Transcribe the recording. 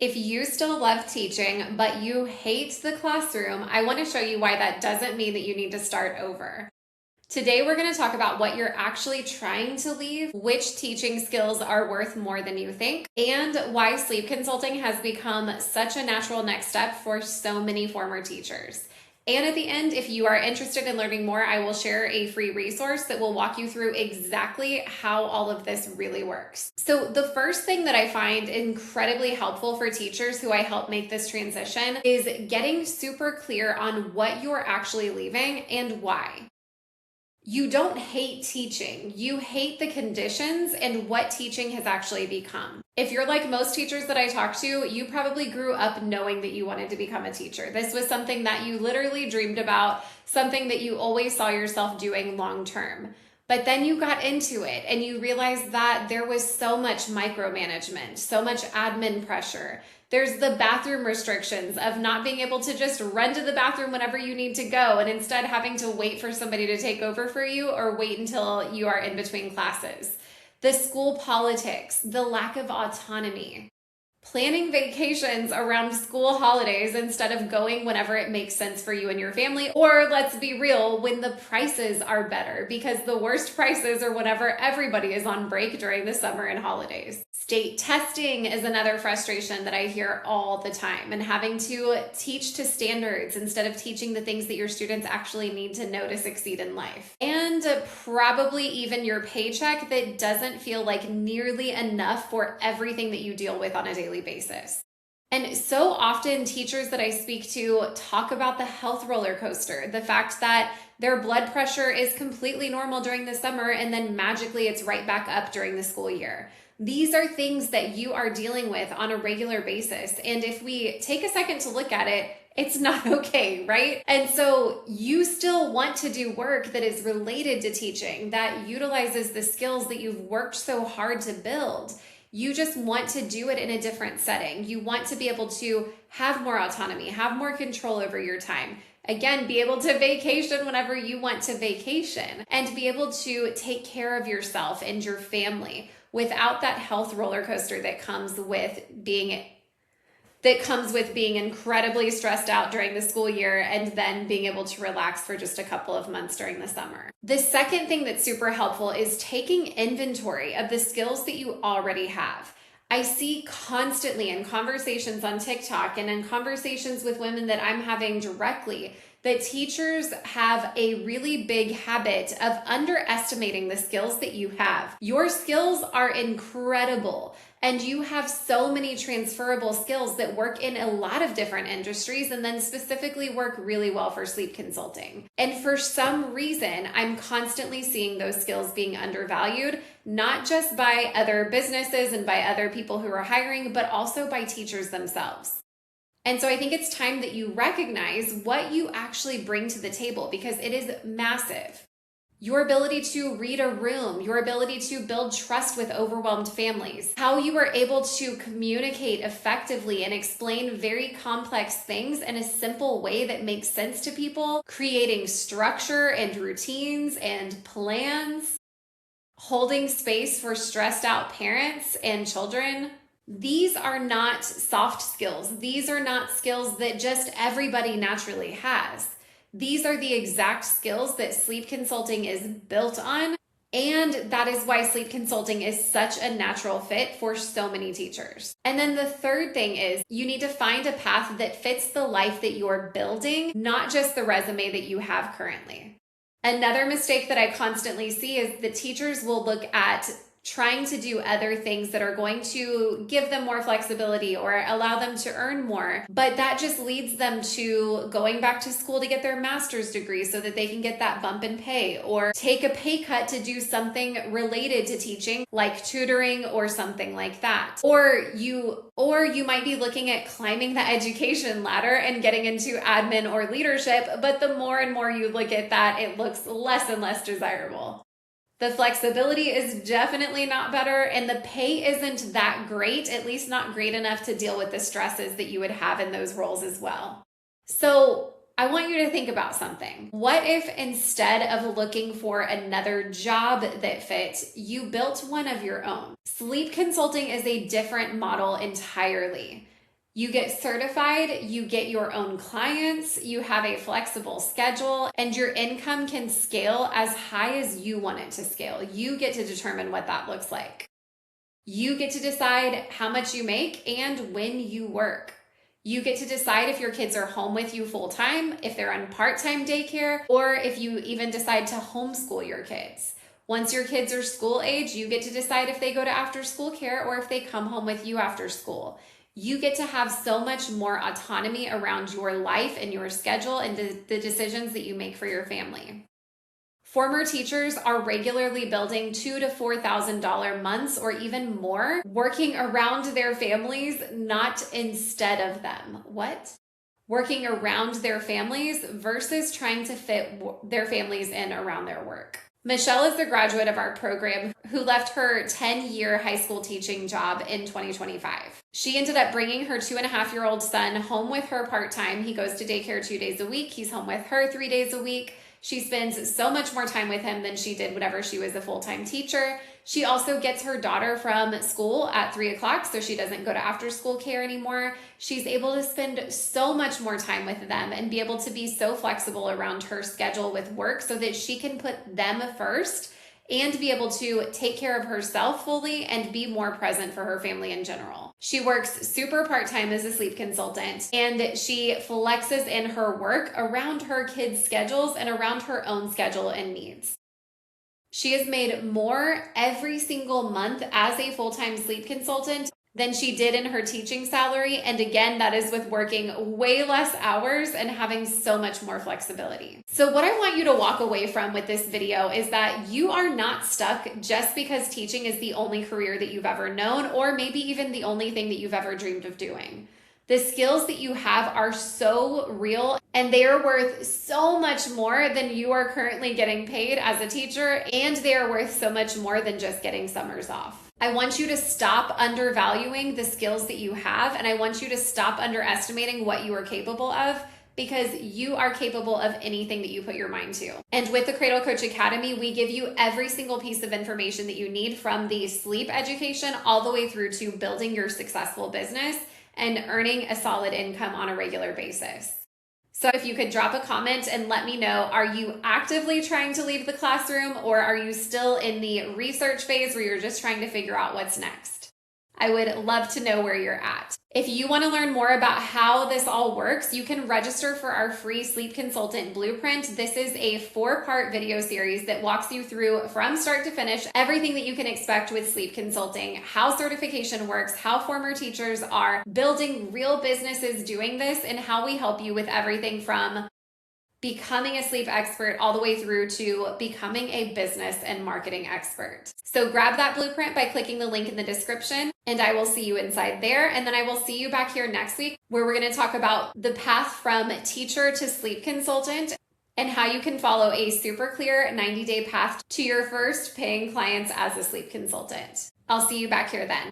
If you still love teaching, but you hate the classroom, I want to show you why that doesn't mean that you need to start over. Today, we're going to talk about what you're actually trying to leave, which teaching skills are worth more than you think, and why sleep consulting has become such a natural next step for so many former teachers. And at the end, if you are interested in learning more, I will share a free resource that will walk you through exactly how all of this really works. So the first thing that I find incredibly helpful for teachers who I help make this transition is getting super clear on what you're actually leaving and why. You don't hate teaching. You hate the conditions and what teaching has actually become. If you're like most teachers that I talk to, you probably grew up knowing that you wanted to become a teacher. This was something that you literally dreamed about, something that you always saw yourself doing long term. But then you got into it and you realized that there was so much micromanagement, so much admin pressure. There's the bathroom restrictions of not being able to just run to the bathroom whenever you need to go and instead having to wait for somebody to take over for you or wait until you are in between classes. The school politics, the lack of autonomy. Planning vacations around school holidays instead of going whenever it makes sense for you and your family, or let's be real, when the prices are better, because the worst prices are whenever everybody is on break during the summer and holidays. State testing is another frustration that I hear all the time, and having to teach to standards instead of teaching the things that your students actually need to know to succeed in life. And probably even your paycheck that doesn't feel like nearly enough for everything that you deal with on a daily basis. And so often teachers that I speak to talk about the health roller coaster, the fact that their blood pressure is completely normal during the summer and then magically it's right back up during the school year. These are things that you are dealing with on a regular basis. And if we take a second to look at it, it's not okay, right? And so you still want to do work that is related to teaching, that utilizes the skills that you've worked so hard to build. You just want to do it in a different setting. You want to be able to have more autonomy, have more control over your time. Again, be able to vacation whenever you want to vacation and be able to take care of yourself and your family without that health roller coaster that comes with being incredibly stressed out during the school year and then being able to relax for just a couple of months during the summer. The second thing that's super helpful is taking inventory of the skills that you already have. I see constantly in conversations on TikTok and in conversations with women that I'm having directly that teachers have a really big habit of underestimating the skills that you have. Your skills are incredible, and you have so many transferable skills that work in a lot of different industries and then specifically work really well for sleep consulting. And for some reason, I'm constantly seeing those skills being undervalued, not just by other businesses and by other people who are hiring, but also by teachers themselves. And so I think it's time that you recognize what you actually bring to the table because it is massive. Your ability to read a room, your ability to build trust with overwhelmed families, how you are able to communicate effectively and explain very complex things in a simple way that makes sense to people, creating structure and routines and plans, holding space for stressed out parents and children. These are not soft skills. These are not skills that just everybody naturally has. These are the exact skills that sleep consulting is built on, and that is why sleep consulting is such a natural fit for so many teachers. And then the third thing is you need to find a path that fits the life that you're building, not just the resume that you have currently. Another mistake that I constantly see is the teachers will look at trying to do other things that are going to give them more flexibility or allow them to earn more. But that just leads them to going back to school to get their master's degree so that they can get that bump in pay or take a pay cut to do something related to teaching like tutoring or something like that. Or you might be looking at climbing the education ladder and getting into admin or leadership, but the more and more you look at that, it looks less and less desirable. The flexibility is definitely not better, and the pay isn't that great, at least not great enough to deal with the stresses that you would have in those roles as well. So I want you to think about something. What if instead of looking for another job that fits, you built one of your own? Sleep consulting is a different model entirely. You get certified, you get your own clients, you have a flexible schedule, and your income can scale as high as you want it to scale. You get to determine what that looks like. You get to decide how much you make and when you work. You get to decide if your kids are home with you full time, if they're on part-time daycare, or if you even decide to homeschool your kids. Once your kids are school age, you get to decide if they go to after school care or if they come home with you after school. You get to have so much more autonomy around your life and your schedule and the decisions that you make for your family. Former teachers are regularly building $2,000 to $4,000 months or even more, working around their families, not instead of them. What? Working around their families versus trying to fit their families in around their work. Michelle is the graduate of our program who left her 10-year high school teaching job in 2025. She ended up bringing her 2.5-year-old son home with her part-time. He goes to daycare 2 days a week. He's home with her 3 days a week. She spends so much more time with him than she did whenever she was a full-time teacher. She also gets her daughter from school at 3 o'clock, so she doesn't go to after-school care anymore. She's able to spend so much more time with them and be able to be so flexible around her schedule with work so that she can put them first and be able to take care of herself fully and be more present for her family in general. She works super part-time as a sleep consultant, and she flexes in her work around her kids' schedules and around her own schedule and needs. She has made more every single month as a full-time sleep consultant than she did in her teaching salary. And again, that is with working way less hours and having so much more flexibility. So what I want you to walk away from with this video is that you are not stuck just because teaching is the only career that you've ever known, or maybe even the only thing that you've ever dreamed of doing. The skills that you have are so real, and they are worth so much more than you are currently getting paid as a teacher, and they are worth so much more than just getting summers off. I want you to stop undervaluing the skills that you have, and I want you to stop underestimating what you are capable of, because you are capable of anything that you put your mind to. And with the Cradle Coach Academy, we give you every single piece of information that you need, from the sleep education all the way through to building your successful business and earning a solid income on a regular basis. So if you could drop a comment and let me know, are you actively trying to leave the classroom, or are you still in the research phase where you're just trying to figure out what's next? I would love to know where you're at. If you want to learn more about how this all works, you can register for our free sleep consultant blueprint. This is a 4-part video series that walks you through from start to finish everything that you can expect with sleep consulting, how certification works, how former teachers are building real businesses doing this, and how we help you with everything from becoming a sleep expert all the way through to becoming a business and marketing expert. So grab that blueprint by clicking the link in the description, and I will see you inside there. And then I will see you back here next week, where we're going to talk about the path from teacher to sleep consultant and how you can follow a super clear 90-day path to your first paying clients as a sleep consultant. I'll see you back here then.